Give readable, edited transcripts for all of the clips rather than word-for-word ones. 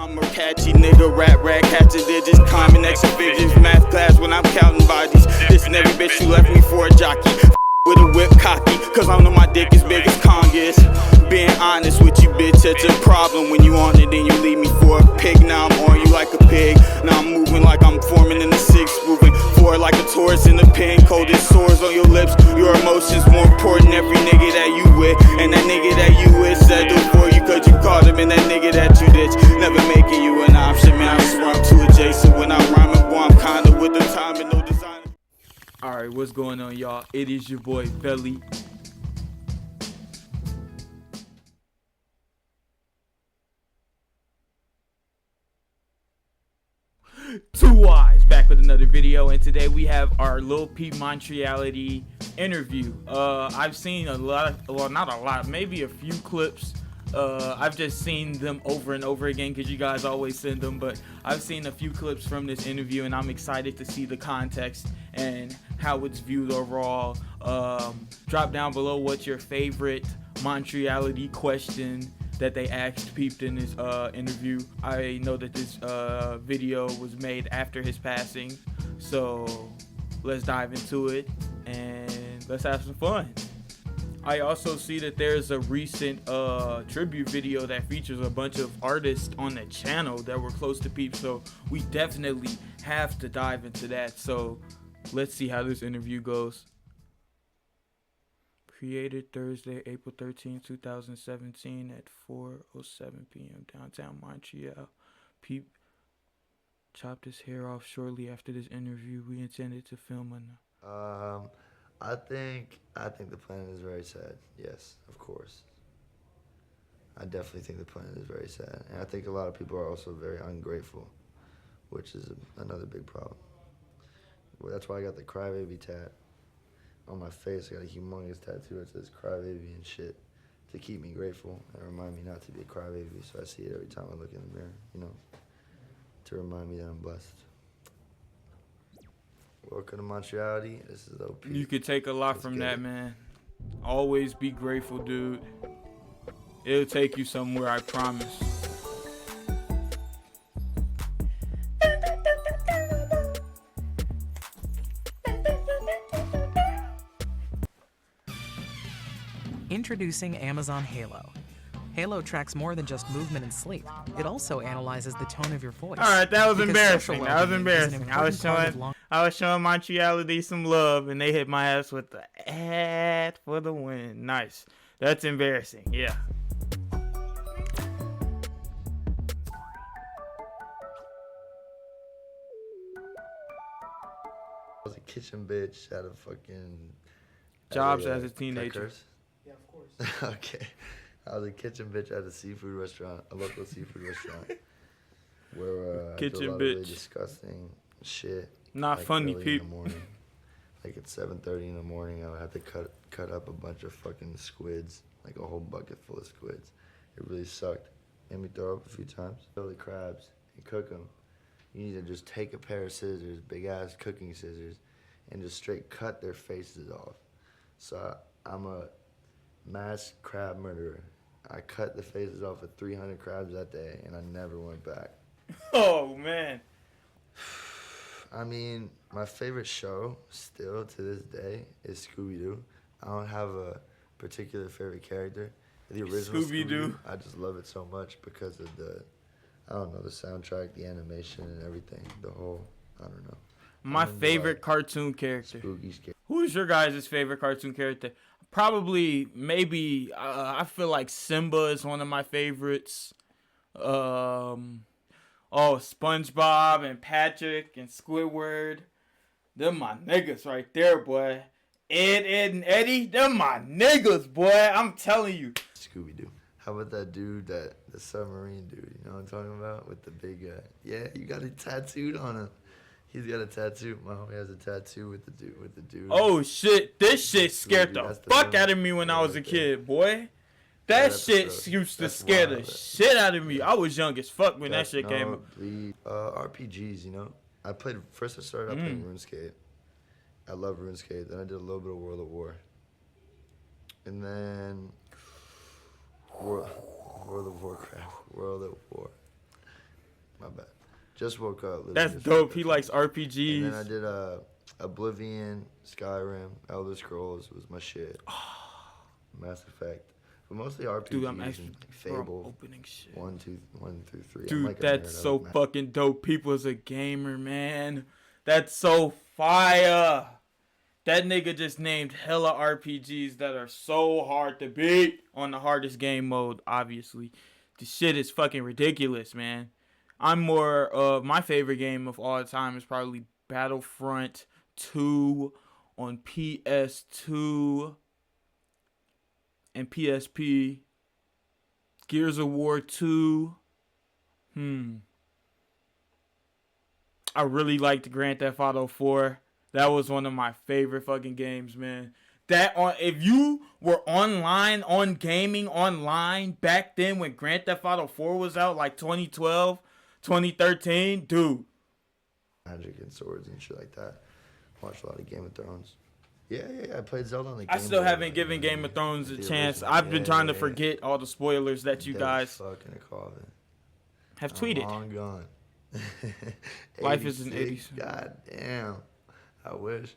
I'm a catchy nigga, rap catching digits, climbing extra figures, math class when I'm counting bodies. This and every bitch who left me for a jockey. With a whip cocky, cause I know my dick is big as Congress. Being honest with you, bitch, that's a problem. When you on it, then you leave me for a pig. Now I'm on you like a pig. Now I'm moving like I'm forming in the six. Moving forward like a Taurus in the pen. Coldest sores on your lips. Your emotions more important. Every nigga that you with, and that nigga that you with settled for you, cause you caught him. And that nigga that you ditch, never making you an option. Man, I swear I'm too adjacent. When I'm rhyming, boy, I'm kinda with the time and no design. Alright, what's going on, y'all? It is your boy, imVellyy. Two Eyes back with another video, and today we have our Lil Peep Montreality interview. I've seen a lot, well, not a lot, maybe a few clips. I've just seen them over and over again because you guys always send them, but I've seen a few clips from this interview and I'm excited to see the context and how it's viewed overall. Drop down below what's your favorite Montreality question that they asked Peep in this interview. I know that this video was made after his passing, so let's dive into it and let's have some fun. I also see that there's a recent tribute video that features a bunch of artists on the channel that were close to Peep, so we definitely have to dive into that. So let's see how this interview goes. Created Thursday, April 13, 2017 at 4:07 p.m. downtown Montreal. Peep chopped his hair off shortly after this interview. We intended to film I think the planet is very sad. Yes, of course. I definitely think the planet is very sad. And I think a lot of people are also very ungrateful, which is another big problem. Well, that's why I got the crybaby tat on my face. I got a humongous tattoo that says crybaby and shit to keep me grateful and remind me not to be a crybaby. So I see it every time I look in the mirror, you know, to remind me that I'm blessed. Welcome to Montreality. This is OP. You could take a lot from that, man. Always be grateful, dude. It'll take you somewhere, I promise. Introducing Amazon Halo. Halo tracks more than just movement and sleep. It also analyzes the tone of your voice. All right, that was Because embarrassing. social That was well-being is an embarrassing. important I was showing Montreality some love, and they hit my ass with the ad for the win. Nice. That's embarrassing. Yeah. I was a kitchen bitch at a fucking... Jobs as a teenager. Yeah, of course. Okay. I was a kitchen bitch at a seafood restaurant, a local seafood restaurant, where I did a lot of really disgusting shit. Not like funny, early Peep. in the morning. Like at 7:30 in the morning, I would have to cut up a bunch of fucking squids, like a whole bucket full of squids. It really sucked. Made me throw up a few times. Fill the crabs and cook them. You need to just take a pair of scissors, big ass cooking scissors, and just straight cut their faces off. So I'm a mass crab murderer. I cut the faces off of 300 crabs that day, and I never went back. Oh, man. I mean, my favorite show, still to this day, is Scooby-Doo. I don't have a particular favorite character. The original Scooby-Doo, I just love it so much because of the, I don't know, the soundtrack, the animation, and everything. The whole, I don't know. My favorite cartoon character. Spooky scary. Who's your guys' favorite cartoon character? Probably, maybe, I feel like Simba is one of my favorites. SpongeBob and Patrick and Squidward. Them my niggas right there, boy. Ed and Eddie, them my niggas, boy. I'm telling you. Scooby-Doo. How about that dude, the submarine dude, you know what I'm talking about? With the big, yeah, you got it tattooed on him. He's got a tattoo. My homie has a tattoo with the dude. Oh shit! This shit scared the fuck out of me when I was a kid, boy. That shit used to scare the shit out of me. I was young as fuck when that shit came up. RPGs, you know. I started out playing RuneScape. I love RuneScape. Then I did a little bit of World of War. And then World of Warcraft. World of War. Just woke up. Literally That's just dope. woke He up. likes And RPGs. then I did Oblivion, Skyrim, Elder Scrolls was my shit. Mass Effect. But mostly RPGs Dude, I'm and actually Fable. opening shit. 1 through 3. I'm Dude, like a that's nerd. so fucking dope. People's a gamer, man. That's so fire. That nigga just named hella RPGs that are so hard to beat on the hardest game mode, obviously. The shit is fucking ridiculous, man. I'm more of my favorite game of all time is probably Battlefront 2 on PS2 and PSP. Gears of War 2. I really liked Grand Theft Auto 4. That was one of my favorite fucking games, man. If you were online, on gaming online back then when Grand Theft Auto 4 was out, like 2012, 2013, dude. Magic and swords and shit like that. Watched a lot of Game of Thrones. Yeah. I played Zelda on the Game I still Boy, haven't given Game of Thrones a the chance. original. I've been trying to Yeah. forget all the spoilers that you Dead guys fucking a coffin. have tweeted. Long gone. Life is an 86, 80s. God damn. I wish.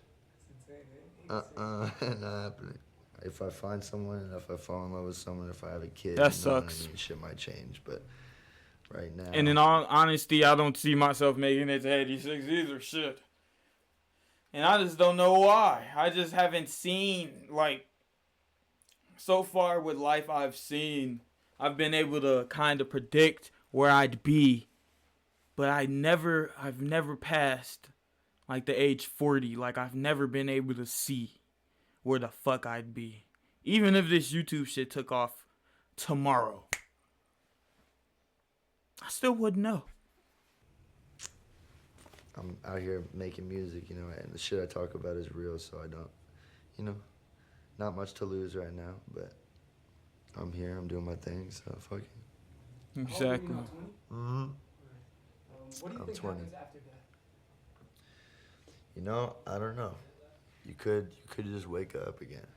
Not happening. If I find someone, and if I fall in love with someone, if I have a kid, That you know what I sucks. mean? Shit might change, but right now. And in all honesty, I don't see myself making it to 86 either. Shit. And I just don't know why. I just haven't seen, like, so far with life I've seen, I've been able to kind of predict where I'd be. But I've never passed, like, the age 40. Like, I've never been able to see where the fuck I'd be. Even if this YouTube shit took off tomorrow, I still wouldn't know. I'm out here making music, you know, and the shit I talk about is real, so I don't, you know, not much to lose right now, but I'm here, I'm doing my thing, so fuck it. Exactly. Mm-hmm. What do you I'm think 20. happens after death? You know, I don't know. You could just wake up again.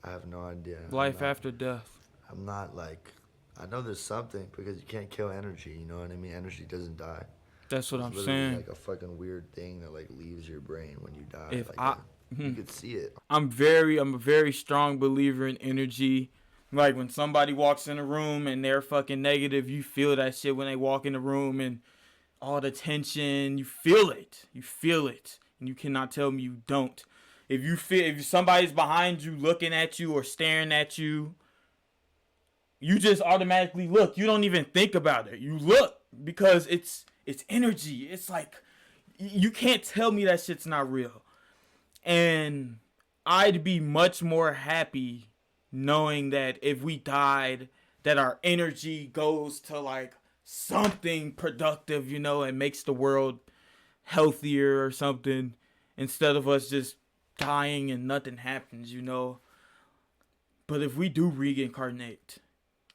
I have no idea. Life after death. I'm not like, I know there's something because you can't kill energy, you know what I mean? Energy doesn't die. That's what It's I'm literally saying. like a fucking weird thing that like leaves your brain when you die. If like, I- you could see it. I'm a very strong believer in energy. Like when somebody walks in a room and they're fucking negative, you feel that shit when they walk in the room and all the tension, you feel it. You feel it. And you cannot tell me you don't. If somebody's behind you looking at you or staring at you, you just automatically look. You don't even think about it. You look because it's energy. It's like you can't tell me that shit's not real. And I'd be much more happy knowing that if we died, that our energy goes to like something productive, you know, and makes the world healthier or something, instead of us just dying and nothing happens, you know. But if we do reincarnate,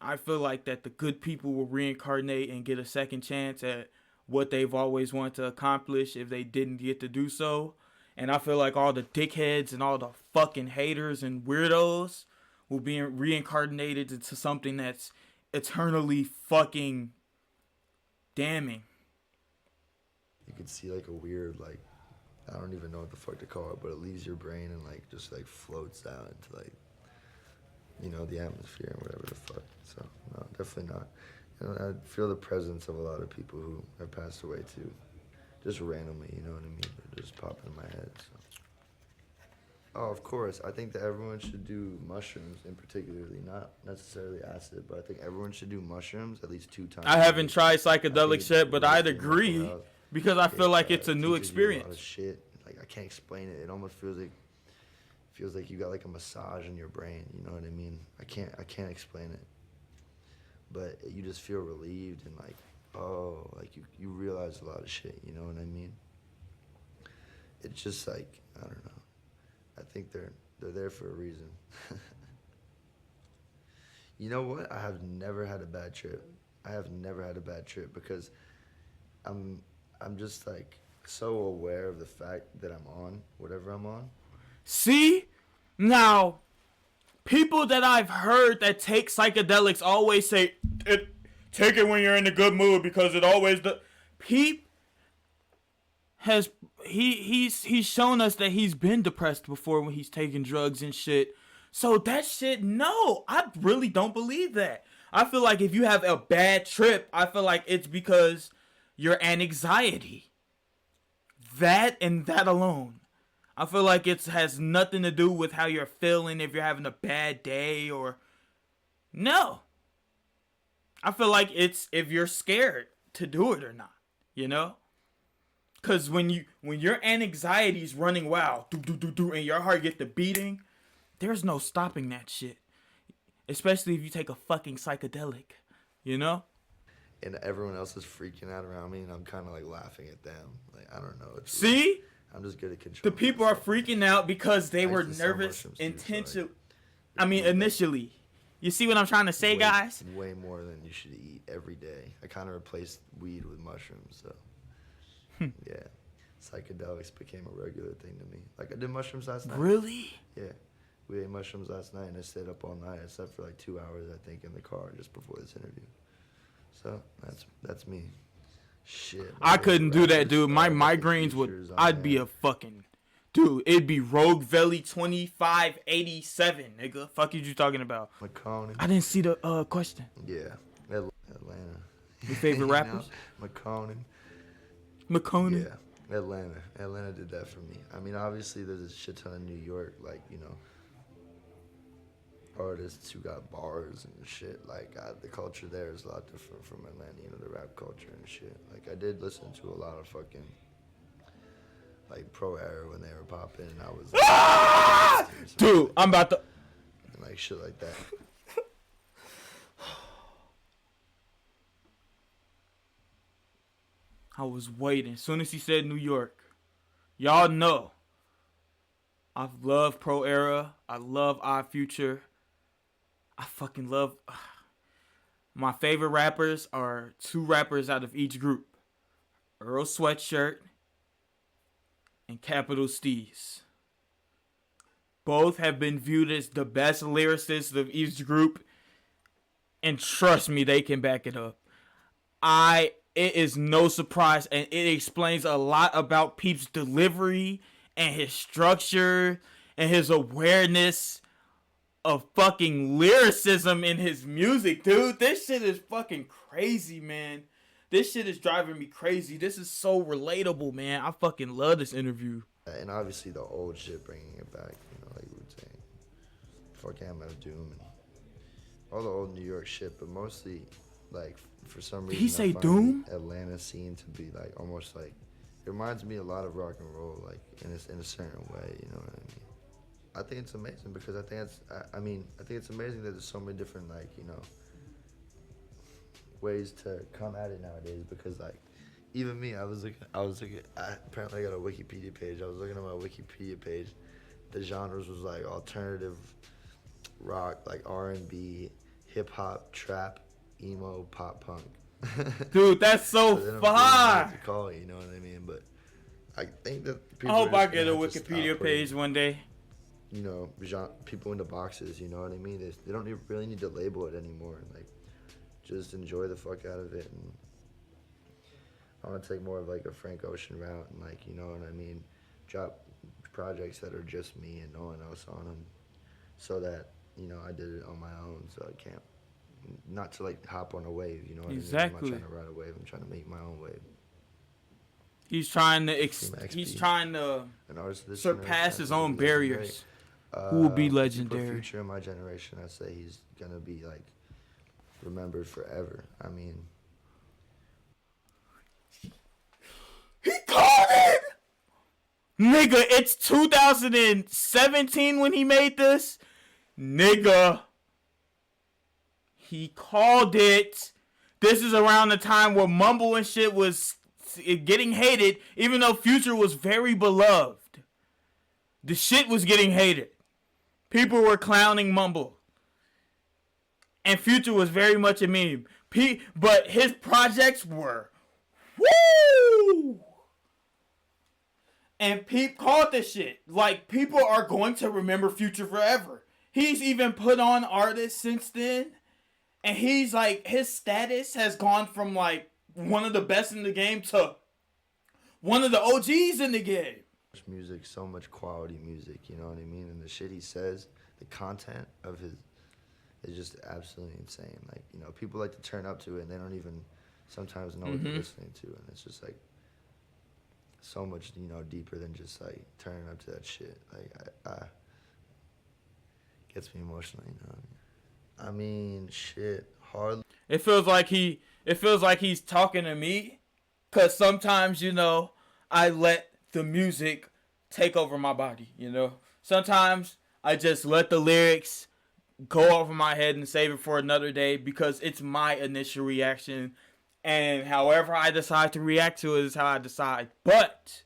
I feel like that the good people will reincarnate and get a second chance at what they've always wanted to accomplish if they didn't get to do so. And I feel like all the dickheads and all the fucking haters and weirdos will be reincarnated into something that's eternally fucking damning. You could see like a weird, like, I don't even know what the fuck to call it, but it leaves your brain and like just like floats out into like, you know, the atmosphere and whatever the fuck. So no, definitely not. You know, I feel the presence of a lot of people who have passed away too, just randomly. You know what I mean? They're just popping in my head. So. Oh, of course. I think that everyone should do mushrooms, in particularly, not necessarily acid, but I think everyone should do mushrooms at least 2 times. I haven't tried I think psychedelics yet, but I'd agree mental health. because I feel like it's a Teaches new you experience. A lot of shit. Like I can't explain it. It almost feels like you got like a massage in your brain. You know what I mean? I can't explain it. But you just feel relieved and like, oh, like you realize a lot of shit. You know what I mean? It's just like, I don't know. I think they're there for a reason. You know what? I have never had a bad trip. I have never had a bad trip because I'm just like so aware of the fact that I'm on whatever I'm on. See? Now, people that I've heard that take psychedelics always say, take it when you're in a good mood because it always Peep he's shown us that he's been depressed before when he's taking drugs and shit. So that shit, no, I really don't believe that. I feel like if you have a bad trip, I feel like it's because you're an anxiety. That and that alone. I feel like it has nothing to do with how you're feeling, if you're having a bad day or... No. I feel like it's if you're scared to do it or not, you know? Because when your anxiety's running wild, and your heart gets to beating, there's no stopping that shit. Especially if you take a fucking psychedelic, you know? And everyone else is freaking out around me, and I'm kind of like laughing at them. Like, I don't know. See? Weird. I'm just good at control. The people are freaking out because they were nervous intentionally. I mean, initially. You see what I'm trying to say, guys? Way more than you should eat every day. I kind of replaced weed with mushrooms, so yeah. Psychedelics became a regular thing to me. Like, I did mushrooms last night. Really? Yeah. We ate mushrooms last night, and I stayed up all night. I slept for like 2 hours, I think, in the car just before this interview. So that's me. Shit. I couldn't do that, dude. My migraines would... I'd be a fucking... Dude, it'd be imVellyy 2587, nigga. Fuck you talking about? McConan. I didn't see the question. Yeah. Atlanta. Your favorite rappers? McConan. McConan? Yeah. Atlanta did that for me. I mean, obviously, there's a shit ton of New York, like, you know, artists who got bars and shit. Like, the culture there is a lot different from Atlanta, you know, the rap culture and shit. Like, I did listen to a lot of fucking, like, Pro Era when they were popping, and I was like, dude, I'm about to... And, like, shit like that. I was waiting. As soon as he said New York, y'all know I love Pro Era. I love Odd Future. I fucking love... My favorite rappers are 2 rappers out of each group. Earl Sweatshirt and Capital Steez. Both have been viewed as the best lyricists of each group. And trust me, they can back it up. It is no surprise, and it explains a lot about Peep's delivery and his structure and his awareness of fucking lyricism in his music, dude. This shit is fucking crazy, man. This shit is driving me crazy. This is so relatable, man. I fucking love this interview. And obviously the old shit, bringing it back, you know, like Wu-Tang, fucking Hammer of Doom, and all the old New York shit, but mostly, like, for some reason, Did he say I find Doom? the Atlanta scene to be, like, almost like, it reminds me a lot of rock and roll, like, in a certain way, you know what I mean? I think it's amazing because I think it's amazing that there's so many different, like, you know, ways to come at it nowadays, because, like, even me, I was looking, apparently I got a Wikipedia page. I was looking at my Wikipedia page. The genres was, like, alternative rock, like R&B, hip-hop, trap, emo, pop punk. Dude, that's so far. To call it, you know what I mean? But I think that I people hope are I just get a gonna have to Wikipedia stop page putting, one day. you know, people into boxes, you know what I mean? They don't really need to label it anymore. Like, just enjoy the fuck out of it. And I want to take more of, like, a Frank Ocean route and, like, you know what I mean? Drop projects that are just me and no one else on them, so that, you know, I did it on my own, so I can't, not to, like, hop on a wave, you know what Exactly. I mean? I'm not trying to ride a wave, I'm trying to make my own wave. He's trying to An artist of this surpass generation, his I think own he's legendary. barriers. Who will be If you put legendary? Future in my generation, I'd say he's gonna be, like, remembered forever. I mean, He called it! Nigga, it's 2017 when he made this. Nigga. He called it. This is around the time where Mumble and shit was getting hated, even though Future was very beloved. The shit was getting hated. People were clowning Mumble. And Future was very much a meme. But his projects were... Woo! And Peep called this shit. Like, people are going to remember Future forever. He's even put on artists since then. And he's like, his status has gone from, like, one of the best in the game to one of the OGs in the game. Music, so much quality music, you know what I mean? And the shit he says, the content of his is just absolutely insane. Like, you know, people like to turn up to it and they don't even sometimes know what they're listening to, and it's just like so much, you know, deeper than just like turning up to that shit. Like, I gets me emotional, you know what I mean? Shit, hardly. It feels like he's talking to me, cause sometimes, you know, I let the music take over my body, you know. Sometimes I just let the lyrics go over my head and save it for another day because it's my initial reaction, and however I decide to react to it is how I decide. But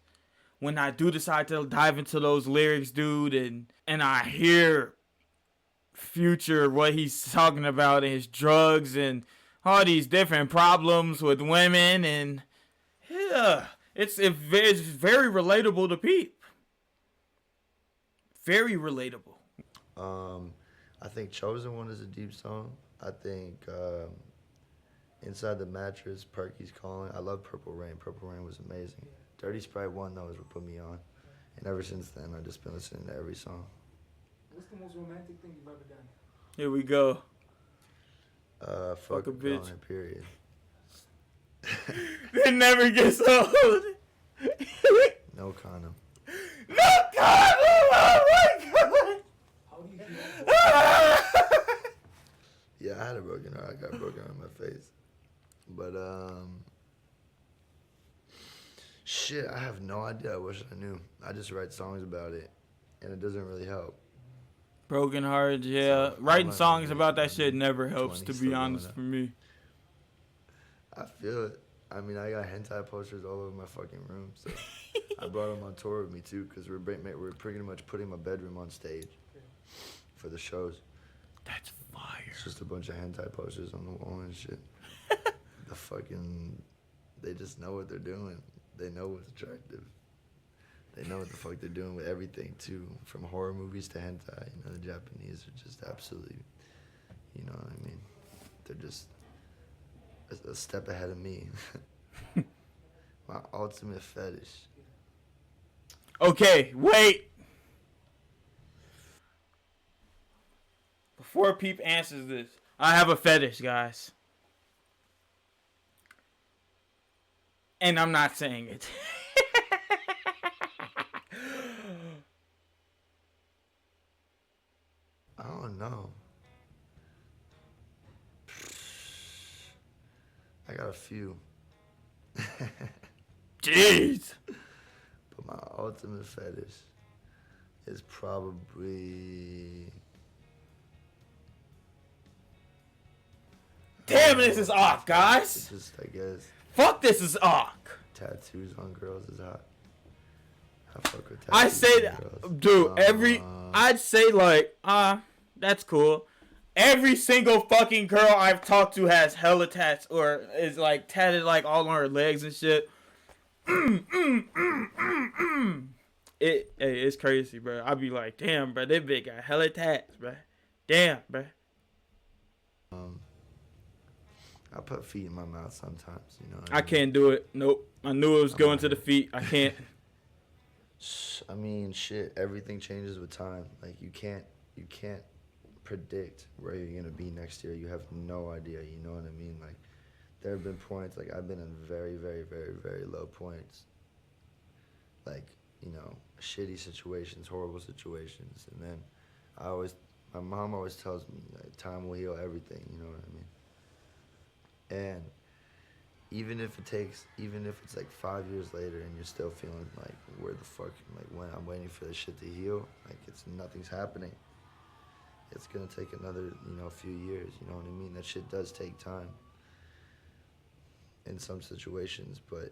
when I do decide to dive into those lyrics, dude, and I hear Future, what he's talking about, and his drugs and all these different problems with women, and yeah, it's very relatable to Peep. Very relatable. I think Chosen One is a deep song. I think Inside the Mattress, Perky's Calling. I love Purple Rain. Purple Rain was amazing. Dirty Sprite 1, though, is what put me on. And ever since then, I've just been listening to every song. What's the most romantic thing you've ever done? Here we go. Fuck a bitch. girl, period. It never gets old. No condom. No God! Oh my God! How do you feel? Yeah, I had a broken heart. I got broken on my face. But, shit, I have no idea. I wish I knew. I just write songs about it, and it doesn't really help. Broken heart, yeah. So, Writing I'm songs like, about that shit never helps, 20, to still be going honest, up. for me. I feel it. I mean, I got hentai posters all over my fucking room, so I brought them on tour with me too, because we're pretty much putting my bedroom on stage for the shows. That's fire. It's just a bunch of hentai posters on the wall and shit. They just know what they're doing. They know what's attractive. They know what the fuck they're doing with everything too, from horror movies to hentai. You know, the Japanese are just absolutely, you know what I mean? They're just a step ahead of me. My ultimate fetish. Okay, wait. Before Peep answers this, I have a fetish, guys. And I'm not saying it. I don't know. I got a few. Jeez. But my ultimate fetish is probably... Damn, this is off, It's guys. just, I guess, Fuck, this is off. tattoos on girls is hot. I fuck with tattoos I say on that, girls. dude, I'd say like, that's cool. Every single fucking girl I've talked to has hella tats or is like tatted like all on her legs and shit. It's crazy, bro. I'd be like, damn, bro, this bitch got hella tats, bro. Damn, bro. I put feet in my mouth sometimes, you know. I can't do it. Nope. I knew it was going to the feet. I can't. I mean, shit. Everything changes with time. Like you can't predict where you're gonna be next year. You have no idea. You know what I mean? Like there have been points. Like I've been in very, very, very, very low points. Like you know, shitty situations, horrible situations, and then my mom always tells me like time will heal everything. You know what I mean? And even if it's like 5 years later and you're still feeling like where the fuck, like when I'm waiting for this shit to heal, like nothing's happening. It's gonna take another, few years, you know what I mean? That shit does take time in some situations, but,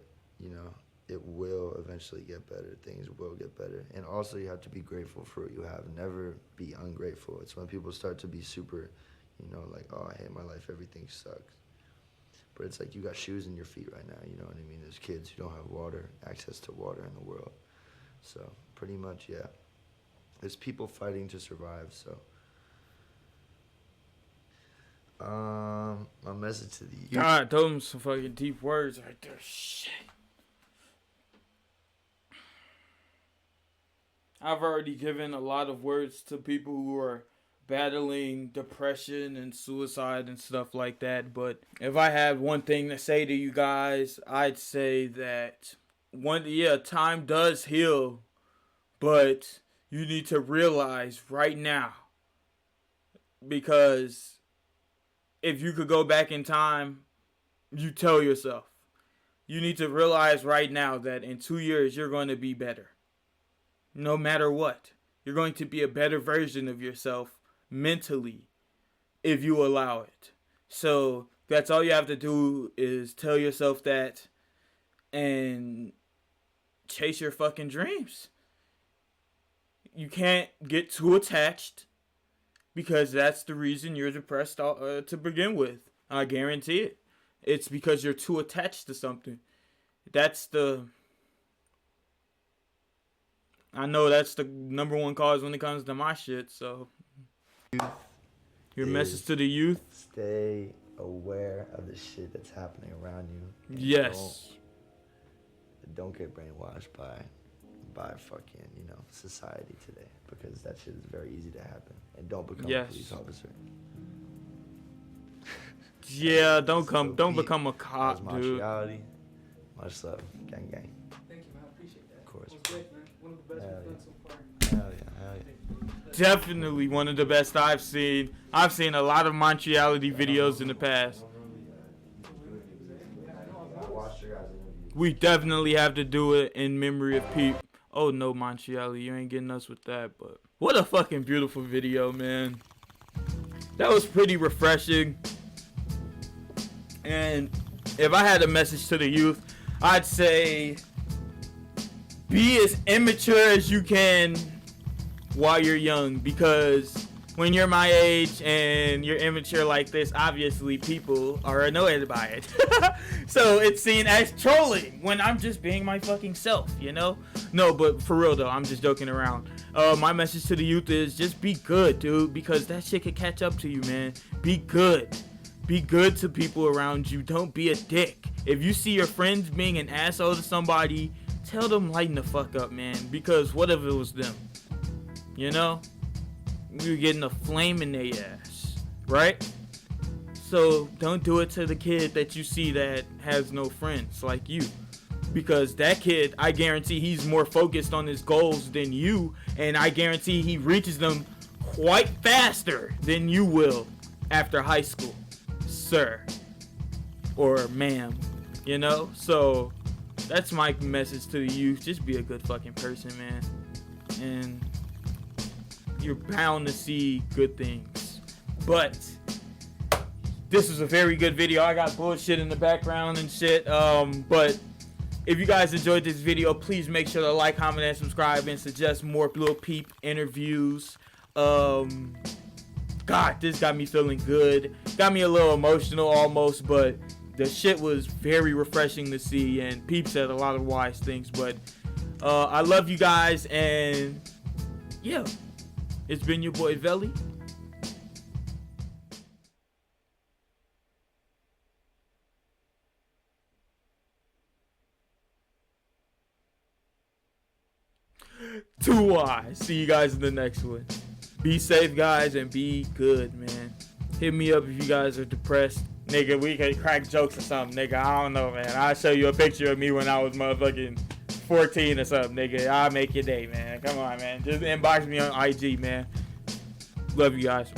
it will eventually get better. Things will get better. And also you have to be grateful for what you have. Never be ungrateful. It's when people start to be super, like, oh, I hate my life, everything sucks. But it's like you got shoes in your feet right now, you know what I mean? There's kids who don't have access to water in the world. So pretty much, yeah. There's people fighting to survive, so. My message to the youth. God, those some fucking deep words right there. Shit. I've already given a lot of words to people who are battling depression and suicide and stuff like that. But if I had one thing to say to you guys, I'd say that time does heal, but you need to realize right now, because if you could go back in time, you tell yourself, you need to realize right now that in 2 years you're going to be better. No matter what, you're going to be a better version of yourself mentally if you allow it. So that's all you have to do is tell yourself that and chase your fucking dreams. You can't get too attached, because that's the reason you're depressed to begin with. I guarantee it. It's because you're too attached to something. I know that's the number one cause when it comes to my shit, so. Your message to the youth? Stay aware of the shit that's happening around you. Yes. Don't get brainwashed by fucking, society today, because that shit is very easy to happen. And don't become a police officer. Yeah, don't become a cop, dude. Montreality. Much love. Gang, gang. Thank you, man. I appreciate that. Of course. It was great, man. One of the best we've done so far. Hell yeah. Definitely one of the best I've seen. I've seen a lot of Montreality videos in the past. We definitely have to do it in memory of Peep. Oh no, Montreality, you ain't getting us with that, but what a fucking beautiful video, man. That was pretty refreshing. And if I had a message to the youth, I'd say be as immature as you can while you're young, because when you're my age and you're immature like this, obviously people are annoyed by it. So it's seen as trolling when I'm just being my fucking self, No, but for real though, I'm just joking around. My message to the youth is just be good, dude, because that shit could catch up to you, man. Be good. Be good to people around you. Don't be a dick. If you see your friends being an asshole to somebody, tell them lighten the fuck up, man, because what if it was them? You're getting a flame in their ass, right? So don't do it to the kid that you see that has no friends like you, because that kid, I guarantee he's more focused on his goals than you, and I guarantee he reaches them quite faster than you will after high school, sir or ma'am, So that's my message to the youth. Just be a good fucking person, man, and you're bound to see good things. But this was a very good video. I got bullshit in the background and shit. But if you guys enjoyed this video, please make sure to like, comment, and subscribe, and suggest more Lil Peep interviews. God, this got me feeling good. Got me a little emotional almost, but the shit was very refreshing to see, and Peep said a lot of wise things. But I love you guys, and yeah. It's been your boy Velly. Too wise. See you guys in the next one. Be safe, guys, and be good, man. Hit me up if you guys are depressed. Nigga, we can crack jokes or something, nigga. I don't know, man. I'll show you a picture of me when I was motherfucking 14 or something, nigga. I'll make your day, man. Come on, man. Just inbox me on IG, man. Love you guys.